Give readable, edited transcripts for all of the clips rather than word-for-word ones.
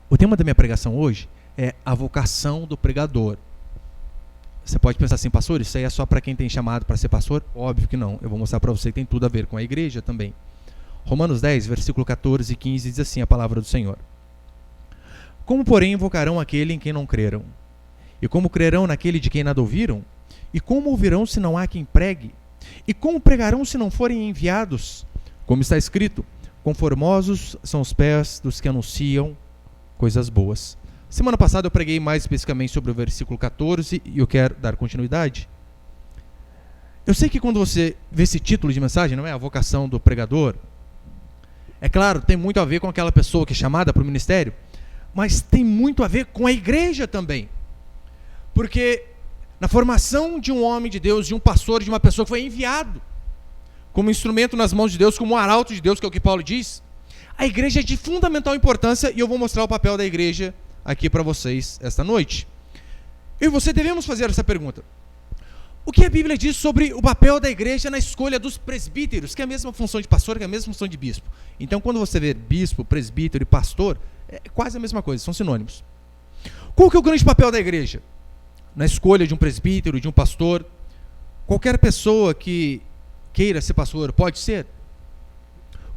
O tema da minha pregação hoje é a vocação do pregador. Você pode pensar assim, pastor, isso aí é só para quem tem chamado para ser pastor? Óbvio que não. Eu vou mostrar para você que tem tudo a ver com a igreja também. Romanos 10, versículo 14 e 15 diz assim a palavra do Senhor. Como, porém, invocarão aquele em quem não creram? E como crerão naquele de quem nada ouviram? E como ouvirão se não há quem pregue? E como pregarão se não forem enviados? Como está escrito, conformosos são os pés dos que anunciam coisas boas. Semana passada eu preguei mais especificamente sobre o versículo 14 e eu quero dar continuidade. Eu sei que quando você vê esse título de mensagem, não é a vocação do pregador, é claro, tem muito a ver com aquela pessoa que é chamada para o ministério, mas tem muito a ver com a igreja também. Porque na formação de um homem de Deus, de um pastor, de uma pessoa que foi enviado como instrumento nas mãos de Deus, como um arauto de Deus, que é o que Paulo diz, a igreja é de fundamental importância e eu vou mostrar o papel da igreja aqui para vocês esta noite. Eu e você devemos fazer essa pergunta. O que a Bíblia diz sobre o papel da igreja na escolha dos presbíteros, que é a mesma função de pastor, que é a mesma função de bispo. Então, quando você vê bispo, presbítero e pastor, é quase a mesma coisa, são sinônimos. Qual que é o grande papel da igreja? Na escolha de um presbítero, de um pastor, qualquer pessoa que queira ser pastor pode ser?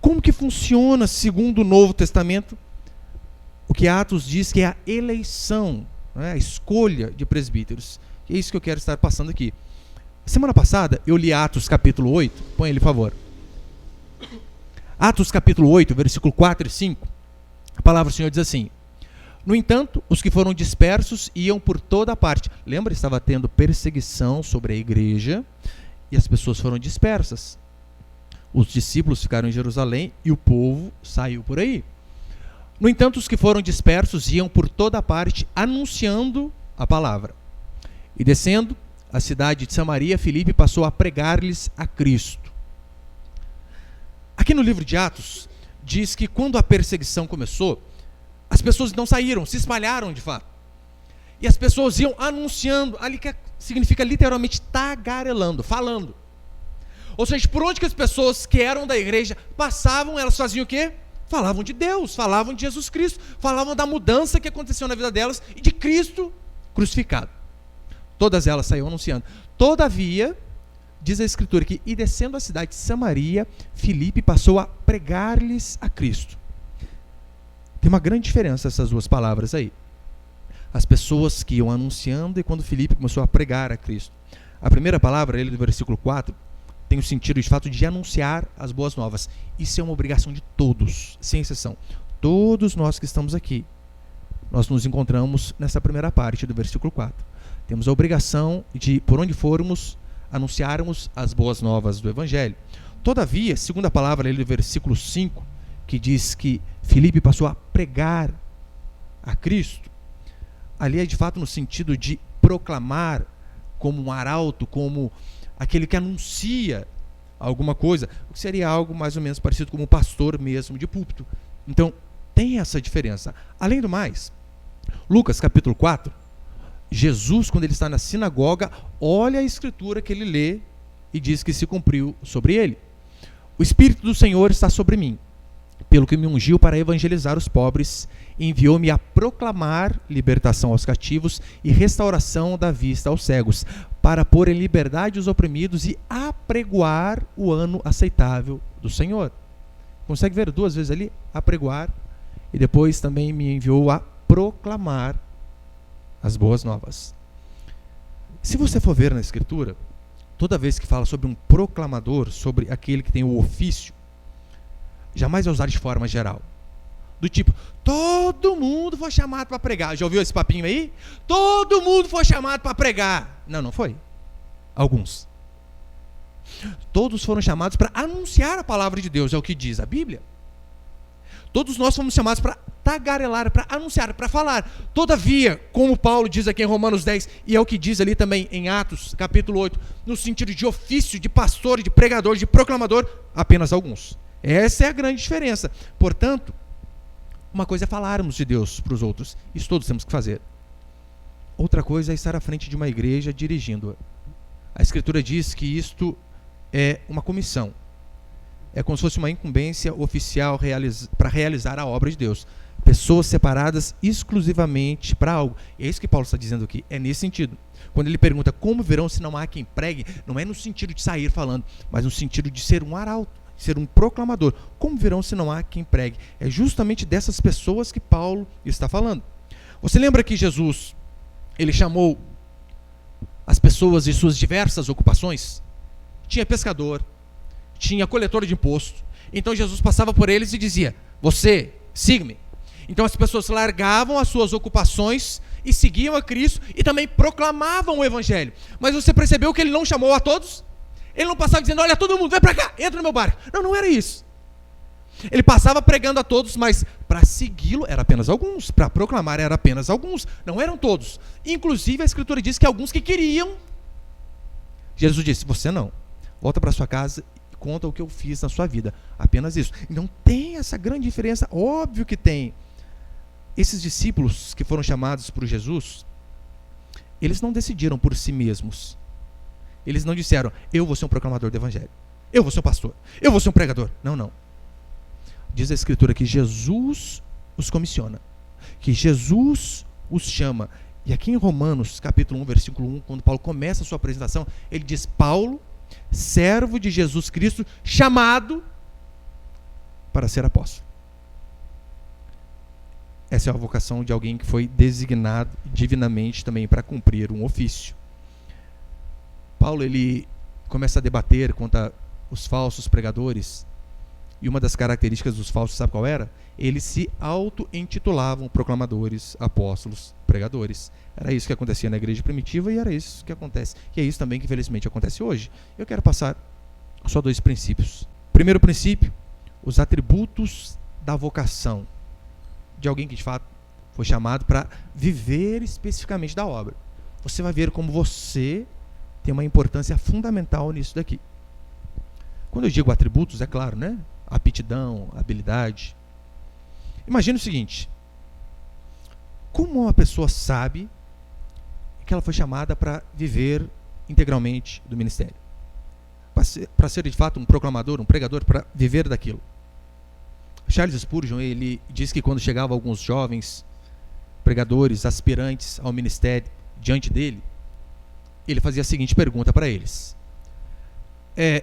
Como que funciona, segundo o Novo Testamento, o que Atos diz que é a eleição, a escolha de presbíteros? É isso que eu quero estar passando aqui. Semana passada eu li Atos capítulo 8, põe ele, por favor. Atos capítulo 8, versículo 4 e 5, a palavra do Senhor diz assim: no entanto, os que foram dispersos iam por toda a parte. Lembra, estava tendo perseguição sobre a igreja e as pessoas foram dispersas. Os discípulos ficaram em Jerusalém e o povo saiu por aí. No entanto, os que foram dispersos iam por toda a parte anunciando a palavra. E descendo a cidade de Samaria, Filipe passou a pregar-lhes a Cristo. Aqui no livro de Atos, diz que quando a perseguição começou, as pessoas não saíram, se espalharam de fato. E as pessoas iam anunciando, ali que significa literalmente tagarelando, falando. Ou seja, por onde que as pessoas que eram da igreja passavam, elas faziam o quê? Falavam de Deus, falavam de Jesus Cristo, falavam da mudança que aconteceu na vida delas e de Cristo crucificado. Todas elas saíam anunciando. Todavia, diz a Escritura que, e descendo a cidade de Samaria, Filipe passou a pregar-lhes a Cristo. Tem uma grande diferença essas duas palavras aí. As pessoas que iam anunciando e quando Filipe começou a pregar a Cristo. A primeira palavra, ele do versículo 4, tem o sentido de fato de anunciar as boas novas. Isso é uma obrigação de todos, sem exceção. Todos nós que estamos aqui, nós nos encontramos nessa primeira parte do versículo 4. Temos a obrigação de, por onde formos, anunciarmos as boas novas do Evangelho. Todavia, segunda palavra ali do versículo 5, que diz que Filipe passou a pregar a Cristo, ali é de fato no sentido de proclamar como um arauto, como aquele que anuncia alguma coisa, o que seria algo mais ou menos parecido com um pastor mesmo de púlpito. Então, tem essa diferença. Além do mais, Lucas capítulo 4, Jesus, quando ele está na sinagoga, olha a escritura que ele lê e diz que se cumpriu sobre ele. O Espírito do Senhor está sobre mim, pelo que me ungiu para evangelizar os pobres, enviou-me a proclamar libertação aos cativos e restauração da vista aos cegos, para pôr em liberdade os oprimidos e apregoar o ano aceitável do Senhor. Consegue ver duas vezes ali? Apregoar, e depois também me enviou a proclamar as boas novas. Se você for ver na Escritura, toda vez que fala sobre um proclamador, sobre aquele que tem o ofício, jamais é usado de forma geral. Do tipo, todo mundo foi chamado para pregar. Já ouviu esse papinho aí? Todo mundo foi chamado para pregar. Não, não foi. Alguns. Todos foram chamados para anunciar a palavra de Deus, é o que diz a Bíblia. Todos nós fomos chamados para tagarelar, para anunciar, para falar. Todavia, como Paulo diz aqui em Romanos 10, e é o que diz ali também em Atos, capítulo 8, no sentido de ofício, de pastor, de pregador, de proclamador, apenas alguns. Essa é a grande diferença. Portanto, uma coisa é falarmos de Deus para os outros. Isso todos temos que fazer. Outra coisa é estar à frente de uma igreja dirigindo-a. A Escritura diz que isto é uma comissão. É como se fosse uma incumbência oficial para realizar a obra de Deus. Pessoas separadas exclusivamente para algo. E é isso que Paulo está dizendo aqui, é nesse sentido. Quando ele pergunta como verão se não há quem pregue, não é no sentido de sair falando, mas no sentido de ser um arauto, de ser um proclamador. Como verão se não há quem pregue? É justamente dessas pessoas que Paulo está falando. Você lembra que Jesus, ele chamou as pessoas de suas diversas ocupações? Tinha pescador, tinha coletor de imposto. Então Jesus passava por eles e dizia: você, siga-me. Então as pessoas largavam as suas ocupações e seguiam a Cristo e também proclamavam o Evangelho. Mas você percebeu que ele não chamou a todos? Ele não passava dizendo: olha, todo mundo, vem para cá, entra no meu barco. Não, não era isso. Ele passava pregando a todos, mas para segui-lo era apenas alguns, para proclamar era apenas alguns, não eram todos. Inclusive a Escritura diz que alguns que queriam. Jesus disse: você não, volta para sua casa e conta o que eu fiz na sua vida, apenas isso. Então tem essa grande diferença, óbvio que tem. Esses discípulos que foram chamados por Jesus, eles não decidiram por si mesmos. Eles não disseram: eu vou ser um proclamador do Evangelho, eu vou ser um pastor, eu vou ser um pregador. Não, não. Diz a Escritura que Jesus os comissiona, que Jesus os chama. E aqui em Romanos, capítulo 1, versículo 1, quando Paulo começa a sua apresentação, ele diz: Paulo, servo de Jesus Cristo, chamado para ser apóstolo. Essa é a vocação de alguém que foi designado divinamente também para cumprir um ofício. Paulo, ele começa a debater contra os falsos pregadores. E uma das características dos falsos, sabe qual era? Eles se auto-intitulavam proclamadores, apóstolos, pregadores. Era isso que acontecia na igreja primitiva e era isso que acontece. E é isso também que, infelizmente, acontece hoje. Eu quero passar só 2 princípios. Primeiro princípio, os atributos da vocação de alguém que, de fato, foi chamado para viver especificamente da obra. Você vai ver como você tem uma importância fundamental nisso daqui. Quando eu digo atributos, é claro, né? Aptidão, habilidade. Imagina o seguinte: como uma pessoa sabe que ela foi chamada para viver integralmente do ministério? Para ser de fato um proclamador, um pregador, para viver daquilo. Charles Spurgeon, ele diz que quando chegavam alguns jovens pregadores, aspirantes ao ministério diante dele, ele fazia a seguinte pergunta para eles: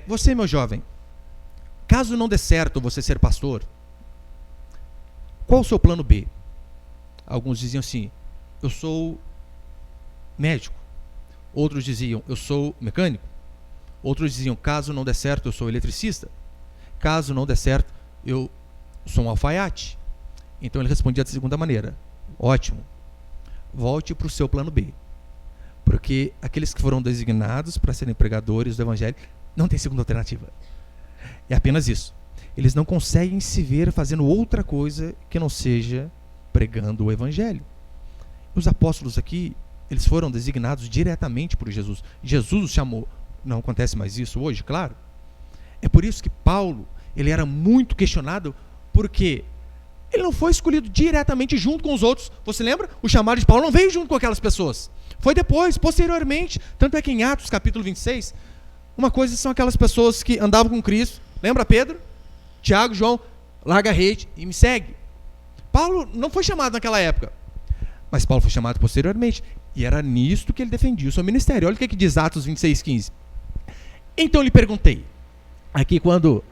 você, meu jovem, caso não dê certo você ser pastor, qual o seu plano B? Alguns diziam assim: eu sou médico. Outros diziam: eu sou mecânico. Outros diziam: caso não dê certo, eu sou eletricista. Caso não dê certo, eu sou um alfaiate. Então ele respondia da segunda maneira: ótimo, volte para o seu plano B. Porque aqueles que foram designados para serem pregadores do Evangelho não tem segunda alternativa. É apenas isso. Eles não conseguem se ver fazendo outra coisa que não seja pregando o Evangelho. Os apóstolos aqui, eles foram designados diretamente por Jesus. Jesus os chamou. Não acontece mais isso hoje, claro. É por isso que Paulo, ele era muito questionado, porque ele não foi escolhido diretamente junto com os outros. Você lembra? O chamado de Paulo não veio junto com aquelas pessoas. Foi depois, posteriormente. Tanto é que em Atos capítulo 26, uma coisa são aquelas pessoas que andavam com Cristo. Lembra Pedro? Tiago, João, larga a rede e me segue. Paulo não foi chamado naquela época, mas Paulo foi chamado posteriormente. E era nisto que ele defendia o seu ministério. Olha o que diz Atos 26:15. Então lhe perguntei, aqui quando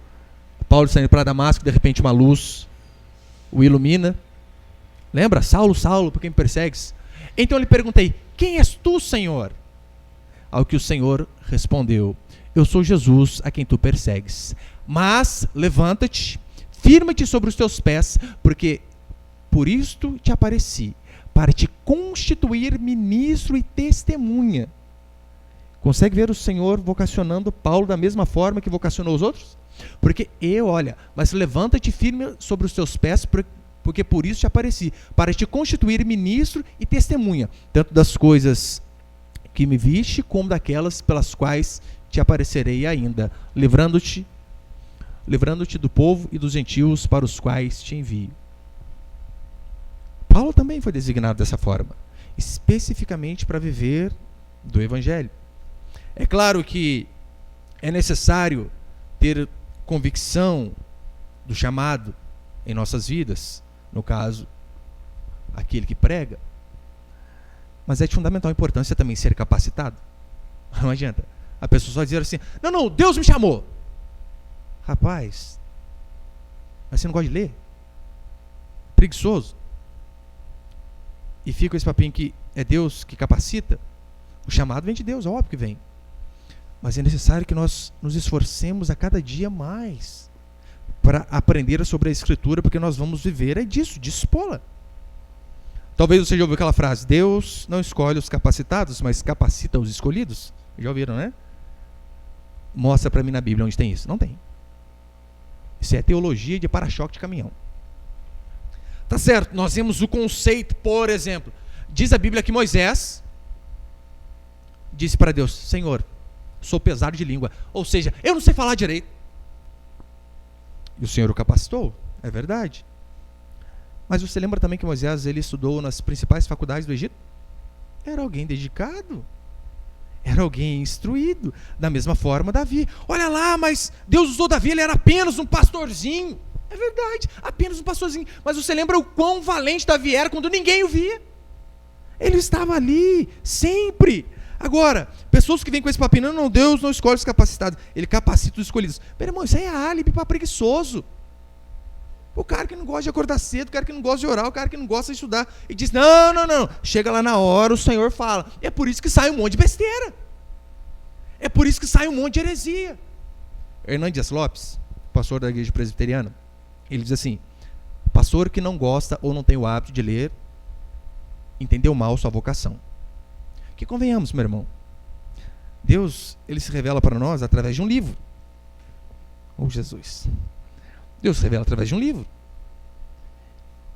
Paulo saindo para Damasco, de repente uma luz o ilumina. Lembra? Saulo, Saulo, por quem me persegues? Então lhe perguntei: quem és tu, Senhor? Ao que o Senhor respondeu: eu sou Jesus a quem tu persegues. Mas levanta-te, firma-te sobre os teus pés, porque por isto te apareci, para te constituir ministro e testemunha. Consegue ver o Senhor vocacionando Paulo da mesma forma que vocacionou os outros? Porque mas levanta-te firme sobre os teus pés, porque por isso te apareci, para te constituir ministro e testemunha, tanto das coisas que me viste, como daquelas pelas quais te aparecerei ainda, livrando-te do povo e dos gentios para os quais te envio. Paulo também foi designado dessa forma, especificamente para viver do Evangelho. É claro que é necessário ter convicção do chamado em nossas vidas, no caso aquele que prega. Mas é de fundamental importância também ser capacitado. Não adianta a pessoa só dizer assim: não, Deus me chamou. Rapaz, mas você não gosta de ler? Preguiçoso. E fica com esse papinho que é Deus que capacita. O chamado vem de Deus, é óbvio que vem. Mas é necessário que nós nos esforcemos a cada dia mais para aprender sobre a Escritura, porque nós vamos viver disso, de espola. Talvez você já ouviu aquela frase: Deus não escolhe os capacitados, mas capacita os escolhidos. Já ouviram, né? Mostra para mim na Bíblia onde tem isso. Não tem. Isso é teologia de para-choque de caminhão. Tá certo, nós temos o conceito, por exemplo, diz a Bíblia que Moisés disse para Deus: Senhor, sou pesado de língua, ou seja, eu não sei falar direito. E o Senhor o capacitou, é verdade. Mas você lembra também que Moisés, ele estudou nas principais faculdades do Egito? Era alguém dedicado, era alguém instruído. Da mesma forma Davi. Olha lá, mas Deus usou Davi, ele era apenas um pastorzinho. É verdade, apenas um pastorzinho. Mas você lembra o quão valente Davi era quando ninguém o via? Ele estava ali, sempre. Agora, pessoas que vêm com esse papinho: não, Deus não escolhe os capacitados, Ele capacita os escolhidos. Meu irmão, isso aí é álibi para preguiçoso. O cara que não gosta de acordar cedo, o cara que não gosta de orar, o cara que não gosta de estudar, e diz: não. Chega lá na hora, o Senhor fala. E é por isso que sai um monte de besteira. É por isso que sai um monte de heresia. Hernandes Lopes, pastor da igreja presbiteriana, ele diz assim: pastor que não gosta ou não tem o hábito de ler, entendeu mal sua vocação. Que convenhamos, meu irmão, Deus, ele se revela para nós através de um livro. Oh, Jesus. Deus se revela através de um livro.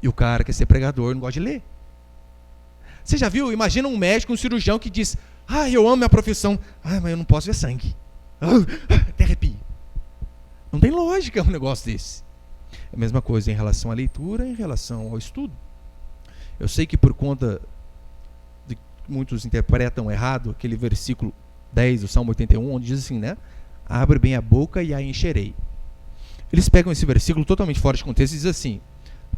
E o cara quer ser pregador, não gosta de ler. Você já viu? Imagina um médico, um cirurgião que diz: eu amo minha profissão, mas eu não posso ver sangue. Até arrepio. Não tem lógica um negócio desse. É a mesma coisa em relação à leitura, em relação ao estudo. Eu sei que por conta de que muitos interpretam errado aquele versículo 10 do Salmo 81, onde diz assim, né? Abre bem a boca e a encherei. Eles pegam esse versículo totalmente fora de contexto e dizem assim: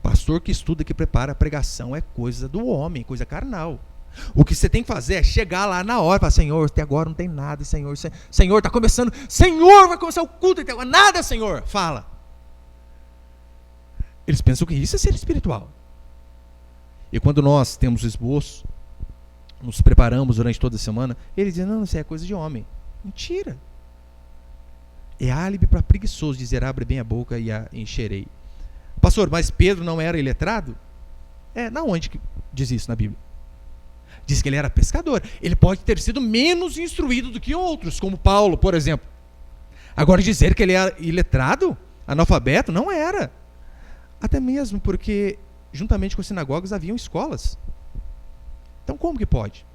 pastor que estuda, que prepara a pregação é coisa do homem, coisa carnal. O que você tem que fazer é chegar lá na hora e falar: Senhor, até agora não tem nada, Senhor, está começando, Senhor, vai começar o culto, até agora nada, Senhor, fala. Eles pensam que isso é ser espiritual. E quando nós temos o esboço, nos preparamos durante toda a semana, eles dizem: não, isso é coisa de homem. Mentira. É álibi para preguiçoso dizer: abre bem a boca e a encherei. Pastor, mas Pedro não era iletrado? Na onde que diz isso na Bíblia? Diz que ele era pescador. Ele pode ter sido menos instruído do que outros, como Paulo, por exemplo. Agora, dizer que ele era iletrado, analfabeto, não era. Até mesmo porque, juntamente com as sinagogas, haviam escolas. Então, como que pode?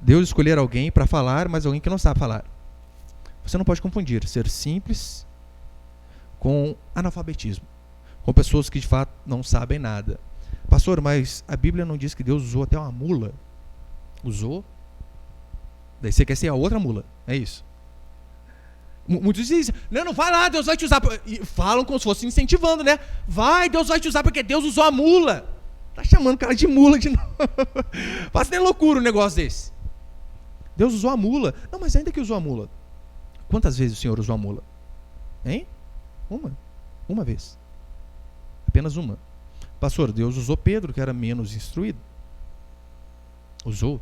Deus escolher alguém para falar, mas alguém que não sabe falar. Você não pode confundir ser simples com analfabetismo, com pessoas que de fato não sabem nada. Pastor, mas a Bíblia não diz que Deus usou até uma mula? Usou? Daí você quer ser a outra mula, é isso. Muitos dizem: não vai lá, Deus vai te usar. E falam como se fosse incentivando, né? Vai, Deus vai te usar porque Deus usou a mula. Tá chamando o cara de mula de novo. Faz nem loucura um negócio desse. Deus usou a mula. Não, mas ainda que usou a mula, quantas vezes o Senhor usou a mula? Hein? Uma vez. Apenas uma. Pastor, Deus usou Pedro, que era menos instruído. Usou.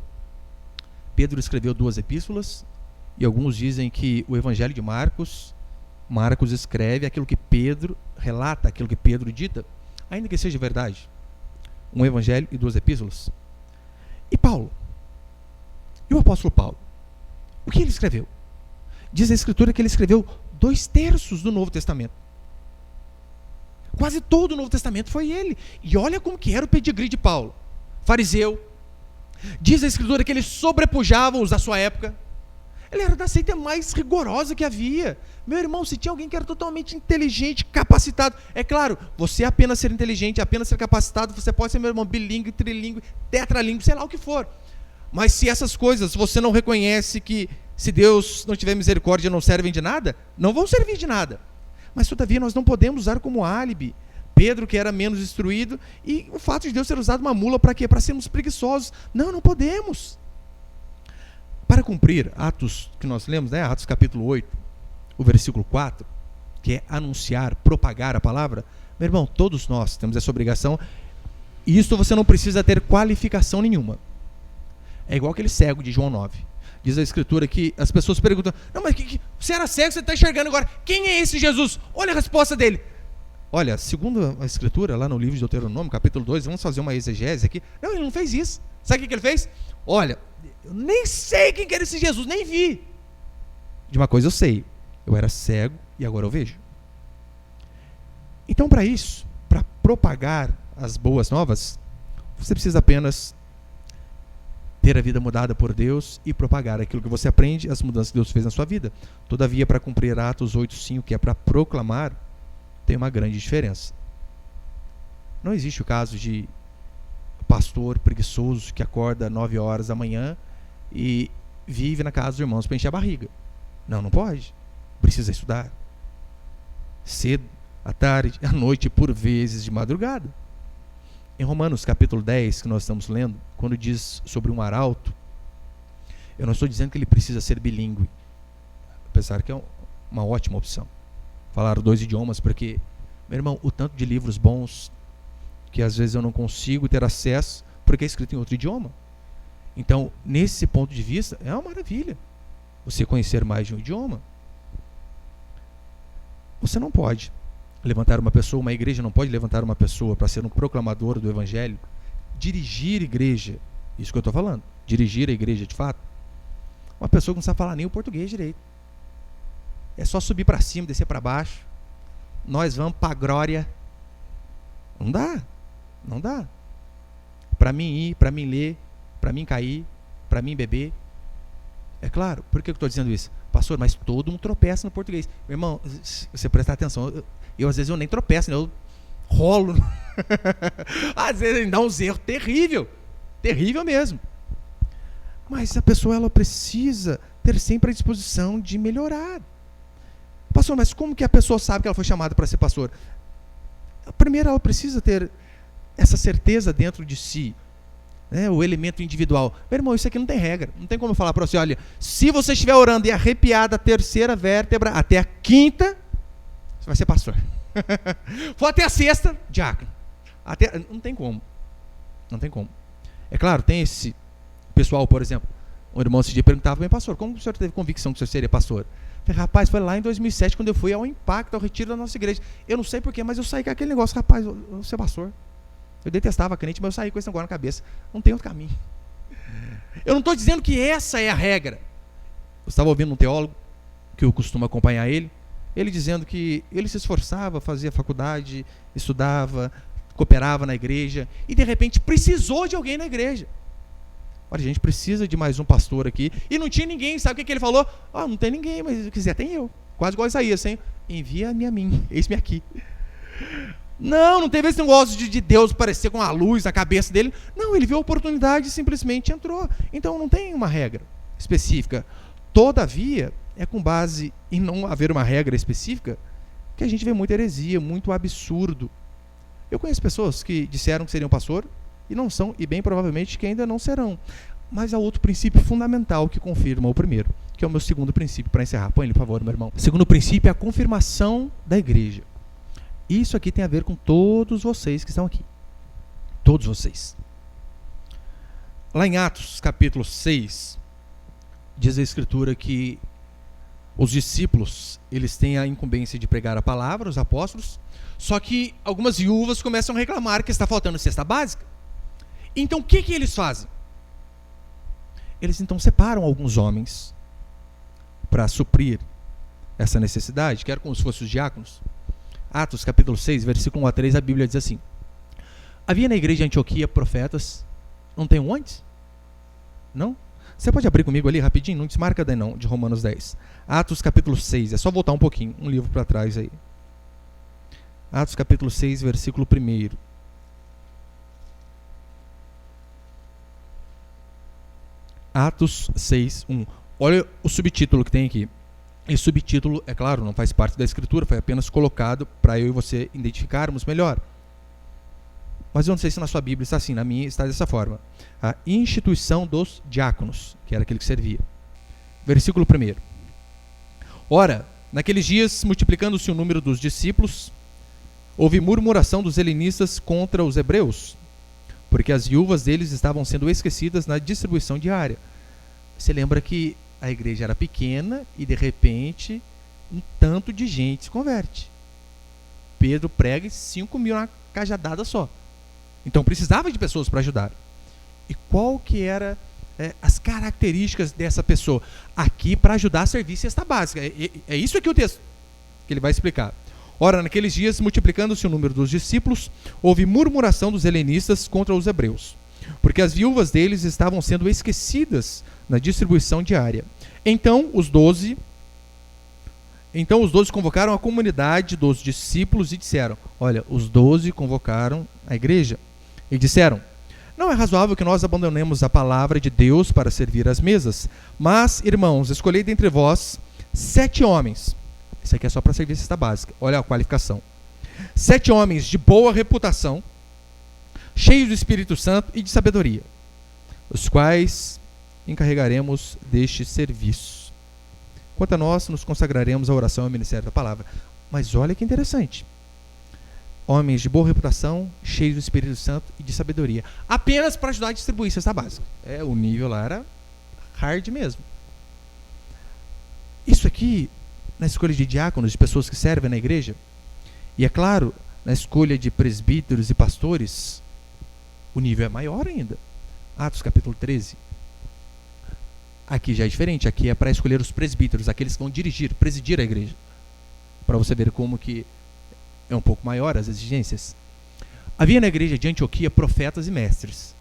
Pedro escreveu 2 epístolas, e alguns dizem que o Evangelho de Marcos escreve aquilo que Pedro relata, aquilo que Pedro dita, ainda que seja verdade. Um Evangelho e 2 epístolas. E Paulo? E o apóstolo Paulo? O que ele escreveu? Diz a Escritura que ele escreveu 2/3 do Novo Testamento. Quase todo o Novo Testamento foi ele. E olha como que era o pedigree de Paulo. Fariseu. Diz a Escritura que ele sobrepujava os da sua época. Ele era da seita mais rigorosa que havia. Meu irmão, se tinha alguém que era totalmente inteligente, capacitado, é claro, você apenas ser inteligente, apenas ser capacitado, você pode ser, meu irmão, bilíngue, trilíngue, tetralíngue, sei lá o que for. Mas se essas coisas você não reconhece que, se Deus não tiver misericórdia, não servem de nada, não vão servir de nada. Mas todavia nós não podemos usar como álibi Pedro, que era menos instruído, e o fato de Deus ter usado uma mula para quê? Para sermos preguiçosos. Não podemos. Para cumprir Atos, que nós lemos, né? Atos capítulo 8, o versículo 4, que é anunciar, propagar a palavra, meu irmão, todos nós temos essa obrigação, e isso você não precisa ter qualificação nenhuma. É igual aquele cego de João 9. Diz a Escritura que as pessoas perguntam, não, mas você era cego, você está enxergando agora, quem é esse Jesus? Olha a resposta dele. Olha, segundo a Escritura, lá no livro de Deuteronômio, capítulo 2, vamos fazer uma exegese aqui. Não, ele não fez isso. Sabe o que ele fez? Olha, eu nem sei quem que era esse Jesus, nem vi. De uma coisa eu sei, eu era cego e agora eu vejo. Então, para isso, para propagar as boas novas, você precisa apenas ter a vida mudada por Deus e propagar aquilo que você aprende, as mudanças que Deus fez na sua vida. Todavia, para cumprir Atos 8:5, que é para proclamar, tem uma grande diferença. Não existe o caso de pastor preguiçoso que acorda 9 horas da manhã e vive na casa dos irmãos para encher a barriga. Não pode. Precisa estudar. Cedo, à tarde, à noite, por vezes de madrugada. Em Romanos capítulo 10, que nós estamos lendo, quando diz sobre um arauto, eu não estou dizendo que ele precisa ser bilíngue, apesar que é uma ótima opção. Falar 2 idiomas, porque, meu irmão, o tanto de livros bons que às vezes eu não consigo ter acesso porque é escrito em outro idioma. Então, nesse ponto de vista, é uma maravilha você conhecer mais de um idioma. Você não pode levantar uma pessoa, uma igreja não pode levantar uma pessoa para ser um proclamador do evangelho, dirigir igreja, isso que eu estou falando, dirigir a igreja de fato, uma pessoa que não sabe falar nem o português direito. É só subir para cima, descer para baixo, nós vamos para a glória. Não dá. Para mim ir, para mim ler, para mim cair, para mim beber. É claro, por que eu estou dizendo isso? Pastor, mas todo mundo tropeça no português. Meu irmão, se você prestar atenção, eu às vezes eu nem tropeço, né? Eu rolo. Às vezes dá uns erros terrível mesmo. Mas a pessoa ela precisa ter sempre a disposição de melhorar. Pastor, mas como que a pessoa sabe que ela foi chamada para ser pastor? Primeiro ela precisa ter essa certeza dentro de si, né? O elemento individual. Meu irmão, isso aqui não tem regra. Não tem como eu falar para você, olha, se você estiver orando e arrepiar da 3ª vértebra até a 5ª, você vai ser pastor. For até a 6ª, diácono. Não tem como. É claro, tem esse pessoal, por exemplo, um irmão esse dia perguntava, bem, pastor, como o senhor teve convicção que o senhor seria pastor? Eu falei, rapaz, foi lá em 2007 quando eu fui ao Impacto, ao retiro da nossa igreja. Eu não sei porquê, mas eu saí com aquele negócio, rapaz, eu vou ser pastor. Eu detestava crente, mas eu saí com esse negócio na cabeça. Não tem outro caminho. Eu não estou dizendo que essa é a regra. Eu estava ouvindo um teólogo, que eu costumo acompanhar ele dizendo que ele se esforçava, fazia faculdade, estudava, cooperava na igreja, e de repente precisou de alguém na igreja. Olha, a gente precisa de mais um pastor aqui, e não tinha ninguém, sabe o que ele falou? Não tem ninguém, mas se quiser tem eu. Quase igual Isaías, hein? Envia-me a mim, eis-me aqui. Não teve esse negócio de Deus parecer com a luz na cabeça dele. Não, ele viu a oportunidade e simplesmente entrou. Então não tem uma regra específica. Todavia, é com base em não haver uma regra específica que a gente vê muita heresia, muito absurdo. Eu conheço pessoas que disseram que seriam pastor e não são, e bem provavelmente que ainda não serão. Mas há outro princípio fundamental que confirma o primeiro, que é o meu segundo princípio, para encerrar. Põe ele, por favor, meu irmão. O segundo princípio é a confirmação da igreja. Isso aqui tem a ver com todos vocês que estão aqui. Todos vocês. Lá em Atos, capítulo 6, diz a Escritura que os discípulos, eles têm a incumbência de pregar a palavra, os apóstolos, só que algumas viúvas começam a reclamar que está faltando cesta básica. Então o que eles fazem? Eles então separam alguns homens para suprir essa necessidade, que era como se fossem os diáconos. Atos capítulo 6, versículo 1 a 3, a Bíblia diz assim: havia na igreja de Antioquia profetas, não tem um antes? Não? Você pode abrir comigo ali rapidinho? Não desmarca daí não, de Romanos 10. Atos capítulo 6, é só voltar um pouquinho, um livro para trás aí. Atos capítulo 6, versículo 1. Atos 6, 1. Olha o subtítulo que tem aqui. Esse subtítulo, é claro, não faz parte da escritura, foi apenas colocado para eu e você identificarmos melhor. Mas eu não sei se na sua Bíblia está assim, na minha está dessa forma. A instituição dos diáconos, que era aquele que servia. Versículo 1. Ora, naqueles dias, multiplicando-se o número dos discípulos, houve murmuração dos helenistas contra os hebreus, porque as viúvas deles estavam sendo esquecidas na distribuição diária. Você lembra que a igreja era pequena e, de repente, um tanto de gente se converte. Pedro prega e 5 mil na cajadada só. Então precisava de pessoas para ajudar. E qual que era as características dessa pessoa? Aqui, para ajudar a servir cesta básica. É isso aqui o texto que ele vai explicar. Ora, naqueles dias, multiplicando-se o número dos discípulos, houve murmuração dos helenistas contra os hebreus, porque as viúvas deles estavam sendo esquecidas na distribuição diária. Então os 12 convocaram a comunidade dos discípulos e disseram: olha, os 12 convocaram a igreja e disseram: não é razoável que nós abandonemos a palavra de Deus para servir às mesas, mas, irmãos, escolhei dentre vós 7 homens. Isso aqui é só para servir cesta básica. Olha a qualificação. 7 homens de boa reputação, cheios do Espírito Santo e de sabedoria, os quais encarregaremos deste serviço. Quanto a nós, nos consagraremos à oração e ao ministério da palavra. Mas olha que interessante. Homens de boa reputação, cheios do Espírito Santo e de sabedoria. Apenas para ajudar a distribuir cesta básica. O nível lá era hard mesmo. Isso aqui, na escolha de diáconos, de pessoas que servem na igreja, e é claro, na escolha de presbíteros e pastores, o nível é maior ainda. Atos capítulo 13. Aqui já é diferente, aqui é para escolher os presbíteros, aqueles que vão presidir a igreja. Para você ver como que é um pouco maior as exigências. Havia na igreja de Antioquia profetas e mestres.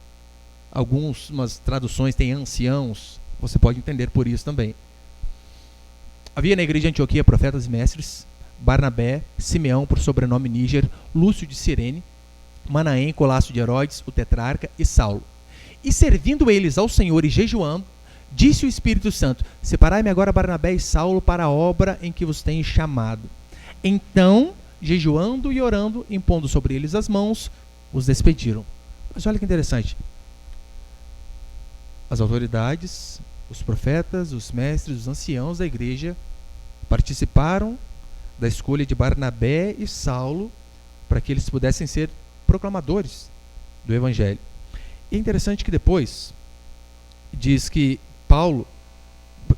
Algumas traduções têm anciãos, você pode entender por isso também. Havia na igreja de Antioquia profetas e mestres: Barnabé, Simeão, por sobrenome Níger, Lúcio de Cirene, Manaém, Colácio de Herodes, o tetrarca, e Saulo. E servindo eles ao Senhor e jejuando, disse o Espírito Santo: separai-me agora Barnabé e Saulo para a obra em que vos tenho chamado. Então, jejuando e orando, impondo sobre eles as mãos, os despediram. Mas olha que interessante. As autoridades, os profetas, os mestres, os anciãos da igreja participaram da escolha de Barnabé e Saulo para que eles pudessem ser proclamadores do Evangelho. E é interessante que depois diz que Paulo...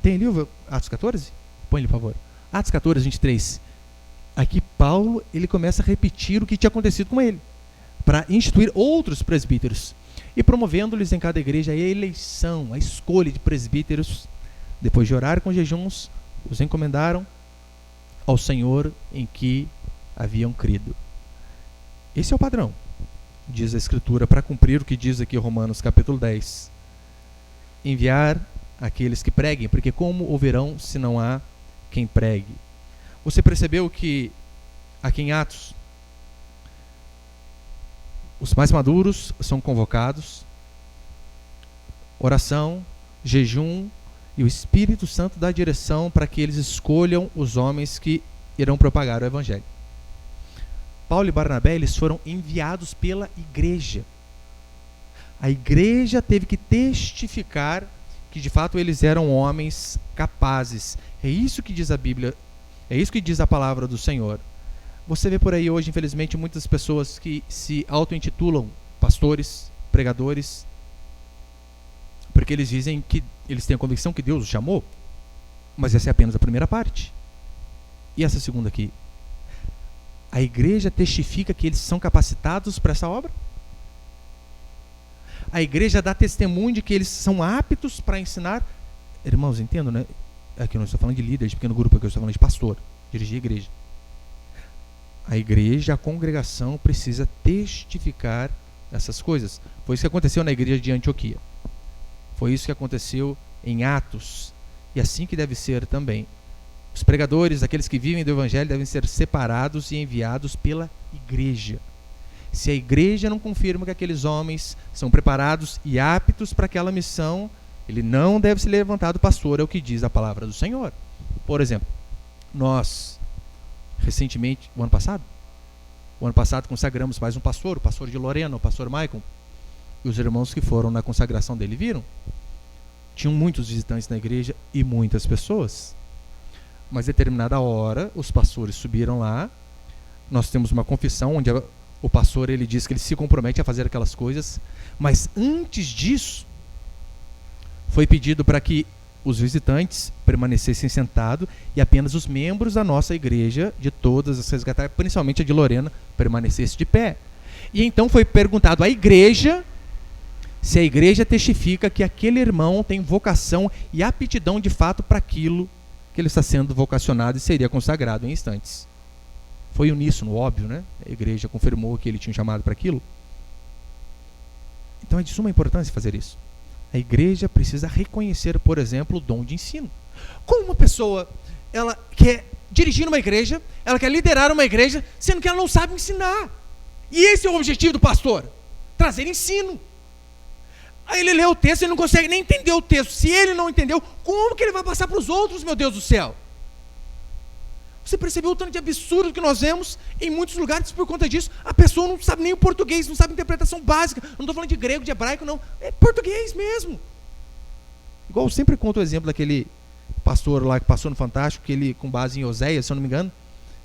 Tem ali o Atos 14? Põe-lhe, por favor. Atos 14, 23. Aqui Paulo, ele começa a repetir o que tinha acontecido com ele, para instituir outros presbíteros, e promovendo-lhes em cada igreja a eleição, a escolha de presbíteros. Depois de orar com jejuns, os encomendaram ao Senhor em que haviam crido. Esse é o padrão, diz a Escritura, para cumprir o que diz aqui Romanos capítulo 10. Enviar aqueles que preguem, porque como ouvirão se não há quem pregue? Você percebeu que aqui em Atos, os mais maduros são convocados, oração, jejum, e o Espírito Santo dá direção para que eles escolham os homens que irão propagar o Evangelho. Paulo e Barnabé, eles foram enviados pela igreja. A igreja teve que testificar que de fato eles eram homens capazes. É isso que diz a Bíblia, é isso que diz a palavra do Senhor. Você vê por aí hoje, infelizmente, muitas pessoas que se auto-intitulam pastores, pregadores, porque eles dizem que eles têm a convicção que Deus os chamou, mas essa é apenas a primeira parte. E essa segunda aqui? A igreja testifica que eles são capacitados para essa obra? A igreja dá testemunho de que eles são aptos para ensinar? Irmãos, entendo, né? Aqui eu não estou falando de líder de pequeno grupo, aqui eu estou falando de pastor, dirigir a igreja. A igreja, a congregação precisa testificar essas coisas. Foi isso que aconteceu na igreja de Antioquia. Foi isso que aconteceu em Atos. E assim que deve ser também. Os pregadores, aqueles que vivem do Evangelho, devem ser separados e enviados pela igreja. Se a igreja não confirma que aqueles homens são preparados e aptos para aquela missão, ele não deve ser levantado pastor, é o que diz a palavra do Senhor. Por exemplo, Nós, recentemente, o ano passado consagramos mais um pastor, o pastor de Lorena, o pastor Michael. E os irmãos que foram na consagração dele viram. Tinham muitos visitantes na igreja e muitas pessoas. Mas, determinada hora, os pastores subiram lá. Nós temos uma confissão onde o pastor ele diz que ele se compromete a fazer aquelas coisas. Mas, antes disso, foi pedido para que os visitantes permanecessem sentados e apenas os membros da nossa igreja, de todas as resgatadas, principalmente a de Lorena, permanecesse de pé. E então foi perguntado à igreja se a igreja testifica que aquele irmão tem vocação e aptidão de fato para aquilo que ele está sendo vocacionado e seria consagrado em instantes. Foi uníssono, óbvio, né? A igreja confirmou que ele tinha um chamado para aquilo. Então é de suma importância fazer isso. A igreja precisa reconhecer, por exemplo, o dom de ensino. Como uma pessoa, ela quer dirigir uma igreja, ela quer liderar uma igreja, sendo que ela não sabe ensinar. E esse é o objetivo do pastor, trazer ensino. Aí ele lê o texto e não consegue nem entender o texto. Se ele não entendeu, como que ele vai passar para os outros, meu Deus do céu? Você percebeu o tanto de absurdo que nós vemos em muitos lugares por conta disso? A pessoa não sabe nem o português, não sabe interpretação básica. Não estou falando de grego, de hebraico, não. É português mesmo. Igual eu sempre conto o exemplo daquele pastor lá que passou no Fantástico, que ele, com base em Oséias, se eu não me engano,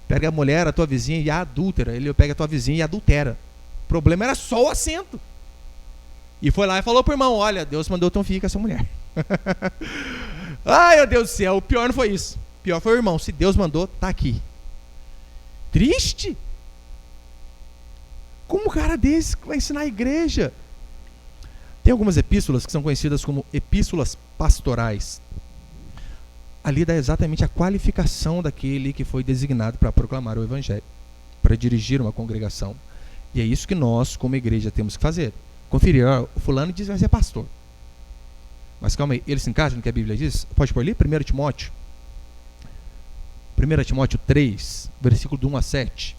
pega a mulher, a tua vizinha, e a adúltera. Ele pega a tua vizinha e adultera. O problema era só o acento. E foi lá e falou pro irmão, olha, Deus mandou ter um filho com essa mulher. Ai, meu Deus do céu, o pior não foi isso. O pior foi o irmão, se Deus mandou, tá aqui. Triste. Como um cara desse vai ensinar a igreja? Tem algumas epístolas que são conhecidas como epístolas pastorais. Ali dá exatamente a qualificação daquele que foi designado para proclamar o evangelho, para dirigir uma congregação. E é isso que nós, como igreja, temos que fazer. Conferir, o fulano diz que vai ser pastor. Mas calma aí, ele se encaixa no que a Bíblia diz? Pode pôr ali? 1 Timóteo. 1 Timóteo 3, versículo 1 a 7.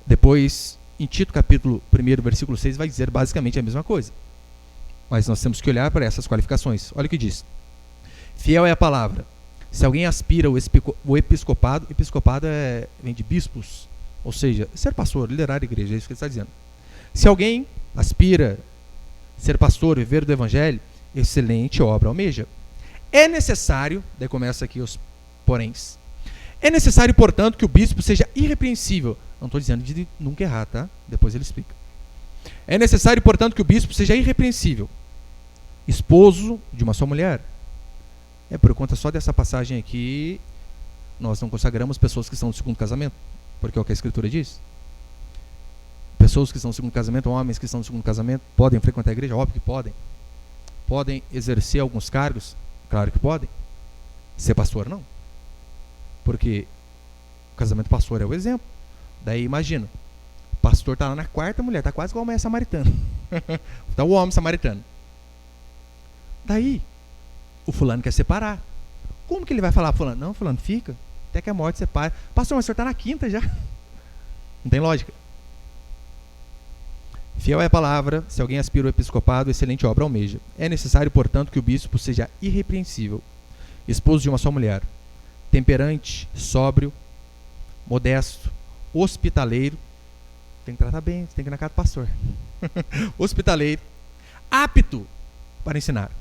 Depois, em Tito, capítulo 1, versículo 6, vai dizer basicamente a mesma coisa. Mas nós temos que olhar para essas qualificações. Olha o que diz. Fiel é a palavra. Se alguém aspira o episcopado, episcopado vem de bispos, ou seja, ser pastor, liderar a igreja, é isso que ele está dizendo. Se alguém aspira ser pastor, viver do evangelho, excelente obra almeja. É necessário, daí começa aqui os poréns. É necessário, portanto, que o bispo seja irrepreensível. Não estou dizendo de nunca errar, tá? Depois ele explica. É necessário, portanto, que o bispo seja irrepreensível, esposo de uma só mulher. Por conta só dessa passagem aqui, nós não consagramos pessoas que estão no segundo casamento, porque é o que a Escritura diz. Pessoas que estão no segundo casamento, homens que estão no segundo casamento, podem frequentar a igreja? Óbvio que podem. Podem exercer alguns cargos? Claro que podem. Ser pastor, não. Porque o casamento pastor é o exemplo. Daí imagina, o pastor está lá na quarta mulher, está quase igual a mulher samaritana. Está o homem samaritano. Daí, o fulano quer separar. Como que ele vai falar para fulano? Não, fulano, fica, até que a morte separe. Pastor, mas o senhor está na quinta já. Não tem lógica. Fiel é a palavra, se alguém aspira o episcopado, excelente obra almeja. É necessário, portanto, que o bispo seja irrepreensível, esposo de uma só mulher, temperante, sóbrio, modesto, hospitaleiro, tem que tratar bem, tem que ir na casa do pastor, hospitaleiro, apto para ensinar,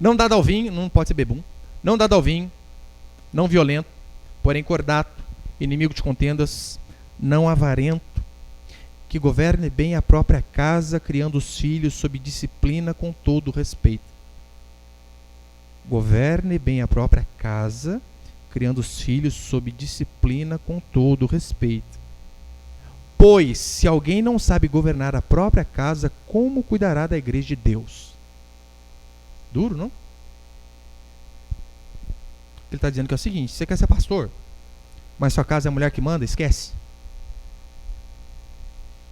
não dado ao vinho, não pode ser bebum, não dado ao vinho, não violento, porém cordato, inimigo de contendas, não avarento, que governe bem a própria casa, criando os filhos sob disciplina com todo respeito. Governe bem a própria casa, criando os filhos sob disciplina com todo respeito. Pois, se alguém não sabe governar a própria casa, como cuidará da igreja de Deus? Duro, não? Ele está dizendo que é o seguinte: você quer ser pastor, mas sua casa é a mulher que manda, esquece.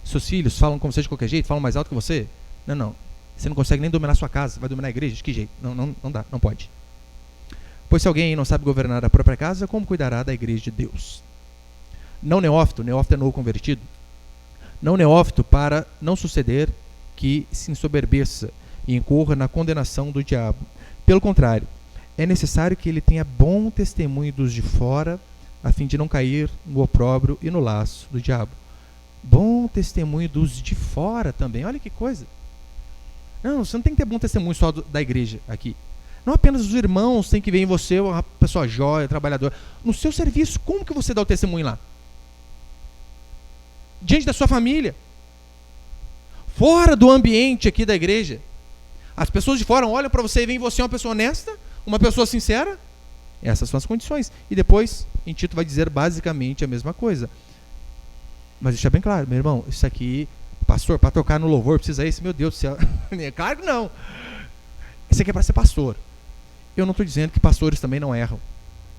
Seus filhos falam como você de qualquer jeito, falam mais alto que você. Não. Você não consegue nem dominar sua casa, vai dominar a igreja? De que jeito? Não dá, não pode. Pois se alguém não sabe governar a própria casa, como cuidará da igreja de Deus? Não neófito é novo convertido. Não neófito para não suceder que se ensoberbeça e incorra na condenação do diabo. Pelo contrário, é necessário que ele tenha bom testemunho dos de fora, a fim de não cair no opróbrio e no laço do diabo. Bom testemunho dos de fora também. Olha que coisa. Não, você não tem que ter bom testemunho só da igreja aqui. Não apenas os irmãos têm que ver em você uma pessoa jóia, trabalhadora. No seu serviço, como que você dá o testemunho lá? Diante da sua família. Fora do ambiente aqui da igreja. As pessoas de fora olham para você e veem em você uma pessoa honesta, uma pessoa sincera. Essas são as condições. E depois, em Tito vai dizer basicamente a mesma coisa. Mas deixa bem claro, meu irmão, isso aqui, pastor, para tocar no louvor, precisa esse, meu Deus do céu. Claro que não. Isso aqui é para ser pastor. Eu não estou dizendo que pastores também não erram.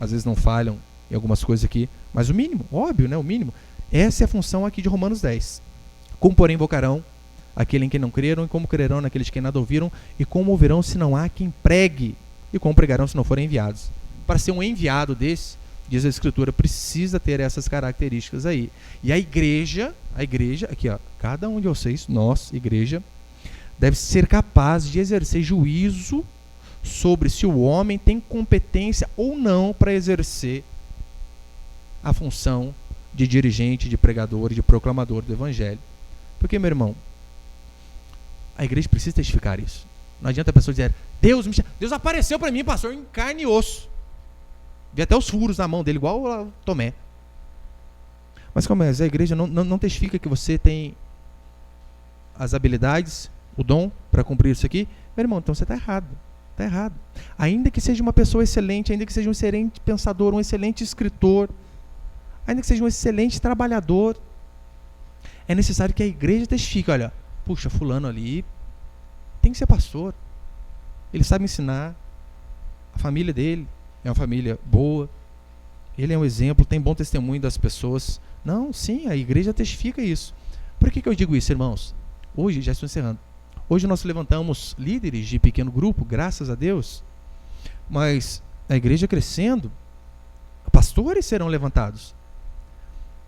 Às vezes não falham em algumas coisas aqui. Mas o mínimo, óbvio, né? O mínimo. Essa é a função aqui de Romanos 10. Como, porém, invocarão aquele em quem não creram, e como crerão naqueles de quem nada ouviram, e como ouvirão se não há quem pregue, e como pregarão se não forem enviados. Para ser um enviado desse, diz a Escritura, precisa ter essas características aí. E a igreja, aqui ó, cada um de vocês, nós, igreja, deve ser capaz de exercer juízo sobre se o homem tem competência ou não para exercer a função de dirigente, de pregador, de proclamador do evangelho. Porque, meu irmão, a igreja precisa testificar isso. Não adianta a pessoa dizer, Deus apareceu para mim, pastor, em carne e osso. Vi até os furos na mão dele, igual o Tomé. Mas como é? A igreja não testifica que você tem as habilidades, o dom para cumprir isso aqui. Meu irmão, então você está errado. Está errado. Ainda que seja uma pessoa excelente, ainda que seja um excelente pensador, um excelente escritor, ainda que seja um excelente trabalhador, é necessário que a igreja testifique. Olha, puxa, fulano ali tem que ser pastor. Ele sabe ensinar. A família dele é uma família boa. Ele é um exemplo, tem bom testemunho das pessoas. Não, sim, a igreja testifica isso. Por que eu digo isso, irmãos? Hoje, já estou encerrando. Hoje nós levantamos líderes de pequeno grupo, graças a Deus. Mas a igreja crescendo, pastores serão levantados.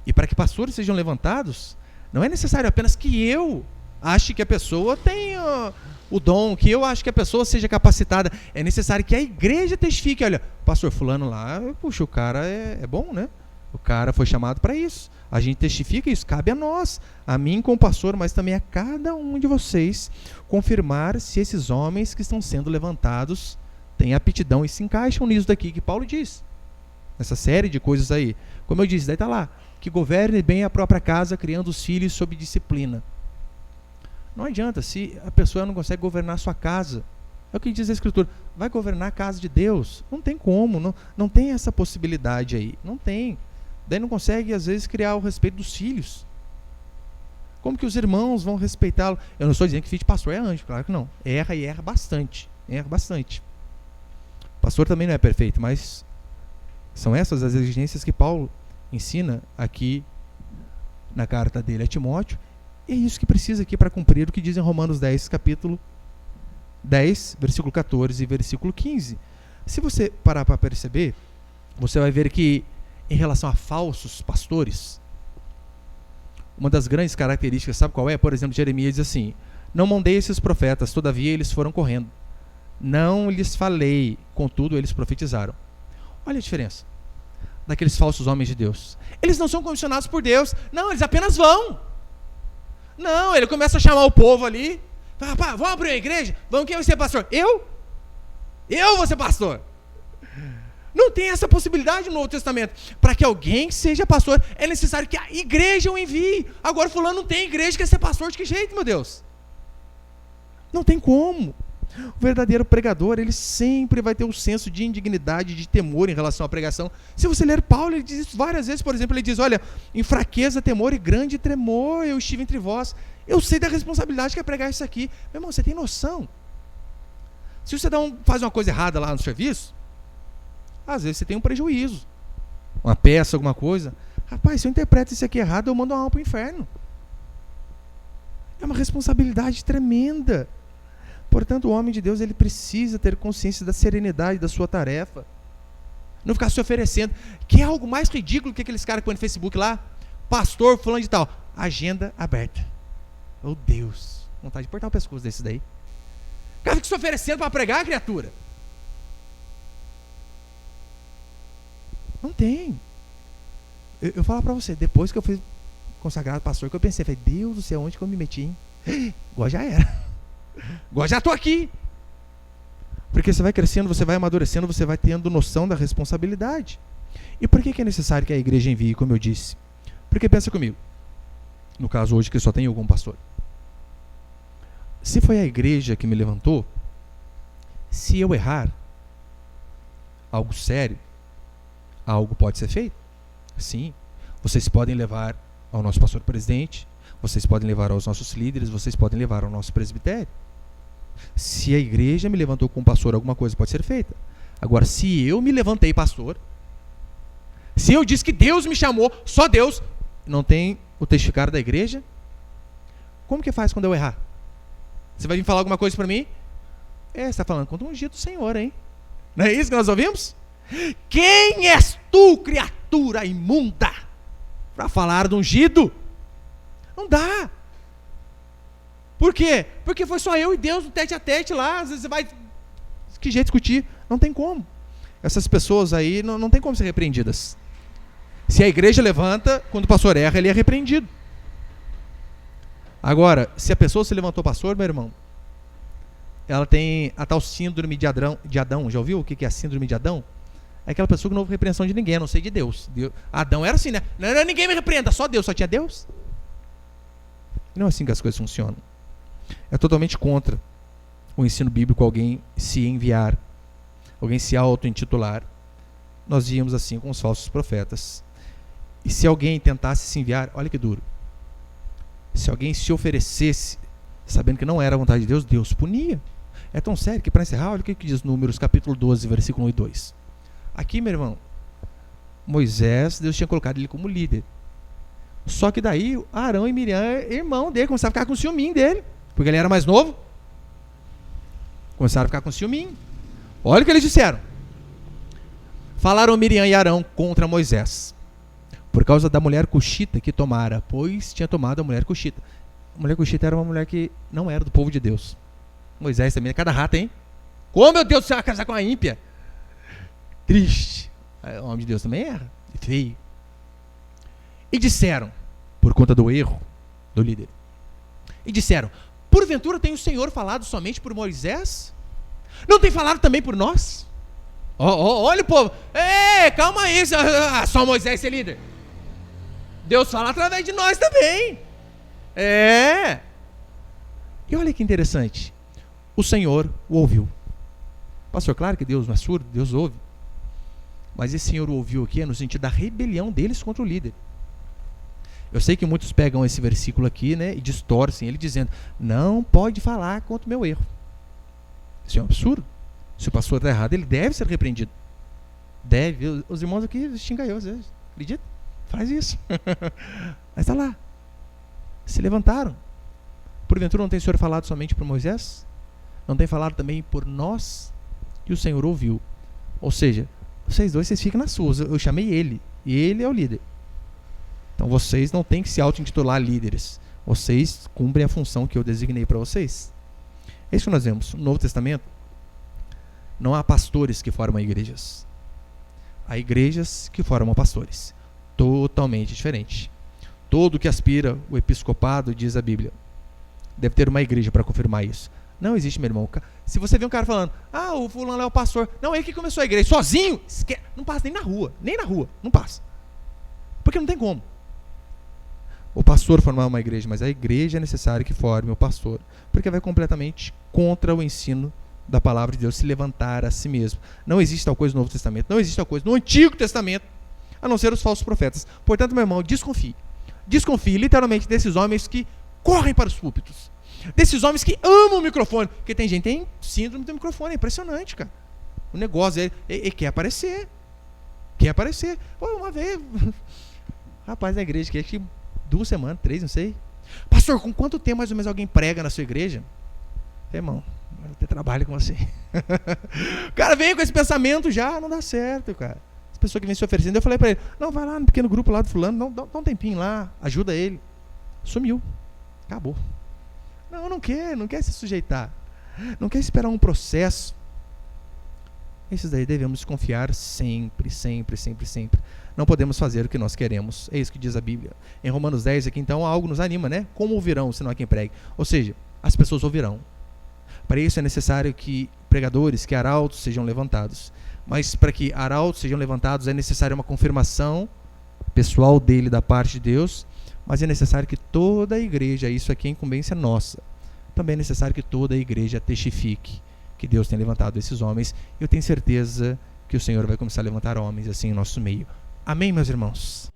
E para que pastores sejam levantados, não é necessário apenas que eu ache que a pessoa tenha o dom, que eu acho que a pessoa seja capacitada. É necessário que a igreja testifique. Olha, pastor fulano lá, puxa, o cara é bom, né? O cara foi chamado para isso. A gente testifica isso. Cabe a nós, a mim como pastor, mas também a cada um de vocês, confirmar se esses homens que estão sendo levantados têm aptidão e se encaixam nisso daqui que Paulo diz. Nessa série de coisas aí. Como eu disse, daí está lá. Que governe bem a própria casa, criando os filhos sob disciplina. Não adianta, se a pessoa não consegue governar a sua casa, é o que diz a Escritura, vai governar a casa de Deus. Não tem como, não tem essa possibilidade aí, não tem. Daí não consegue, às vezes, criar o respeito dos filhos. Como que os irmãos vão respeitá-lo? Eu não estou dizendo que filho de pastor é anjo, claro que não. Erra e erra bastante. Erra bastante. O pastor também não é perfeito, mas são essas as exigências que Paulo ensina aqui na carta dele a Timóteo. E é isso que precisa aqui para cumprir o que diz em Romanos 10, capítulo 10, versículo 14 e versículo 15. Se você parar para perceber, você vai ver que em relação a falsos pastores, uma das grandes características, sabe qual é? Por exemplo, Jeremias diz assim, não mandei esses profetas, todavia eles foram correndo. Não lhes falei, contudo eles profetizaram. Olha a diferença daqueles falsos homens de Deus. Eles não são comissionados por Deus. Não, eles apenas vão. Não, ele começa a chamar o povo ali. Rapaz, vamos abrir a igreja? Vamos, quem vai ser pastor? Eu? Eu vou ser pastor. Não tem essa possibilidade no Novo Testamento. Para que alguém seja pastor, é necessário que a igreja o envie. Agora fulano não tem igreja, quer ser pastor de que jeito, meu Deus? Não tem como. O verdadeiro pregador, ele sempre vai ter um senso de indignidade, de temor em relação à pregação. Se você ler Paulo, ele diz isso várias vezes. Por exemplo, ele diz, olha, em fraqueza, temor e grande tremor eu estive entre vós. Eu sei da responsabilidade que é pregar isso aqui. Meu irmão, você tem noção? Se você faz uma coisa errada lá no serviço, às vezes você tem um prejuízo. Uma peça, alguma coisa. Rapaz, se eu interpreto isso aqui errado, eu mando uma alma para o inferno. É uma responsabilidade tremenda. Portanto, o homem de Deus, ele precisa ter consciência da serenidade da sua tarefa. Não ficar se oferecendo. Que é algo mais ridículo que aqueles caras que põem no Facebook lá. Pastor, fulano de tal. Agenda aberta. Oh Deus. Vontade de cortar o pescoço desse daí. O cara fica se oferecendo para pregar, criatura. Não tem. Eu falo para você, depois que eu fui consagrado pastor, que eu pensei, falei, Deus do céu, onde que eu me meti, hein? Agora já era. Agora já estou aqui. Porque você vai crescendo, você vai amadurecendo, você vai tendo noção da responsabilidade. E por que é necessário que a igreja envie, como eu disse? Porque pensa comigo, no caso hoje que só tem algum pastor. Se foi a igreja que me levantou, se eu errar, algo sério, algo pode ser feito. Sim, vocês podem levar ao nosso pastor presidente, vocês podem levar aos nossos líderes, vocês podem levar ao nosso presbitério. Se a igreja me levantou como pastor, alguma coisa pode ser feita. Agora, se eu me levantei pastor, se eu disse que Deus me chamou, só Deus, não tem o testificado da igreja, como que faz quando eu errar? Você vai vir falar alguma coisa para mim? Você está falando contra o ungido do Senhor, hein? Não é isso que nós ouvimos? Quem és tu, criatura imunda, para falar do ungido? Não dá. Por quê? Porque foi só eu e Deus no tete a tete lá. Às vezes você vai... Que jeito discutir? Não tem como. Essas pessoas aí não tem como ser repreendidas. Se a igreja levanta, quando o pastor erra, ele é repreendido. Agora, se a pessoa se levantou pastor, meu irmão, ela tem a tal síndrome de Adão. Já ouviu o que é a síndrome de Adão? É aquela pessoa que não houve repreensão de ninguém, a não ser de Deus. Adão era assim, né? Não, ninguém me repreenda, só Deus, só tinha Deus. Não é assim que as coisas funcionam. É totalmente contra o ensino bíblico alguém se enviar, alguém se auto-intitular. Nós víamos assim com os falsos profetas. E se alguém tentasse se enviar, olha que duro. Se alguém se oferecesse, sabendo que não era a vontade de Deus, Deus punia. É tão sério que, para encerrar, olha o que diz Números, capítulo 12, versículo 1 e 2. Aqui, meu irmão, Moisés, Deus tinha colocado ele como líder. Só que daí, Arão e Miriam, irmão dele, começaram a ficar com ciúminho dele, porque ele era mais novo. Começaram a ficar com ciúminho. Olha o que eles disseram. Falaram Miriam e Arão contra Moisés, por causa da mulher cuxita que tomara, pois tinha tomado a mulher cuxita. A mulher cuxita era uma mulher que não era do povo de Deus. Moisés também é cada rata, hein? Como, meu Deus, você vai casar com uma ímpia? Triste. O homem de Deus também erra. É feio. E disseram, por conta do erro do líder, e disseram, porventura tem o Senhor falado somente por Moisés? Não tem falado também por nós? Olha o povo. Calma aí, só Moisés ser líder. Deus fala através de nós também. E olha que interessante. O Senhor o ouviu. Pastor, claro que Deus não é surdo, Deus ouve. Mas esse Senhor o ouviu aqui no sentido da rebelião deles contra o líder. Eu sei que muitos pegam esse versículo aqui, né, e distorcem ele dizendo, não pode falar contra o meu erro. Isso é um absurdo. Se o pastor está errado, ele deve ser repreendido. Deve. Os irmãos aqui xingam eu às vezes. Acredita? Faz isso. Mas está lá. Se levantaram. Porventura não tem o Senhor falado somente por Moisés? Não tem falado também por nós? E o Senhor ouviu. Ou seja, vocês dois, vocês ficam nas suas. Eu chamei ele. E ele é o líder. Então vocês não têm que se auto-intitular líderes. Vocês cumprem a função que eu designei para vocês. É isso que nós vemos. No Novo Testamento, não há pastores que formam igrejas. Há igrejas que formam pastores. Totalmente diferente. Todo que aspira o episcopado, diz a Bíblia, deve ter uma igreja para confirmar isso. Não existe, meu irmão. Se você vê um cara falando, o fulano é o pastor. Não, ele que começou a igreja, sozinho, não passa nem na rua. Nem na rua, não passa. Porque não tem como. O pastor formar uma igreja, mas a igreja é necessário que forme o pastor. Porque vai completamente contra o ensino da palavra de Deus, se levantar a si mesmo. Não existe tal coisa no Novo Testamento, não existe tal coisa no Antigo Testamento, a não ser os falsos profetas. Portanto, meu irmão, desconfie. Desconfie literalmente desses homens que correm para os púlpitos. Desses homens que amam o microfone. Porque tem gente que tem síndrome do microfone, é impressionante, cara. O negócio, ele quer aparecer. Quer aparecer. Uma vez, rapaz, na igreja, que 2 semanas, 3, não sei. Pastor, com quanto tempo mais ou menos alguém prega na sua igreja? Irmão, eu tenho trabalho com você. O cara veio com esse pensamento já, não dá certo, cara. As pessoas que vêm se oferecendo, eu falei para ele, não, vai lá no pequeno grupo lá do fulano, dá um tempinho lá, ajuda ele. Sumiu. Acabou. Não quer se sujeitar. Não quer esperar um processo. esses daí devemos confiar sempre, sempre, sempre, sempre. Não podemos fazer o que nós queremos. É isso que diz a Bíblia. Em Romanos 10 aqui, então, algo nos anima, né? Como ouvirão, se não há quem pregue? Ou seja, as pessoas ouvirão. Para isso é necessário que pregadores, que arautos sejam levantados. Mas para que arautos sejam levantados é necessário uma confirmação pessoal dele, da parte de Deus. Mas é necessário que toda a igreja, isso aqui é incumbência nossa, também é necessário que toda a igreja testifique que Deus tem levantado esses homens. Eu tenho certeza que o Senhor vai começar a levantar homens assim em nosso meio. Amém, meus irmãos?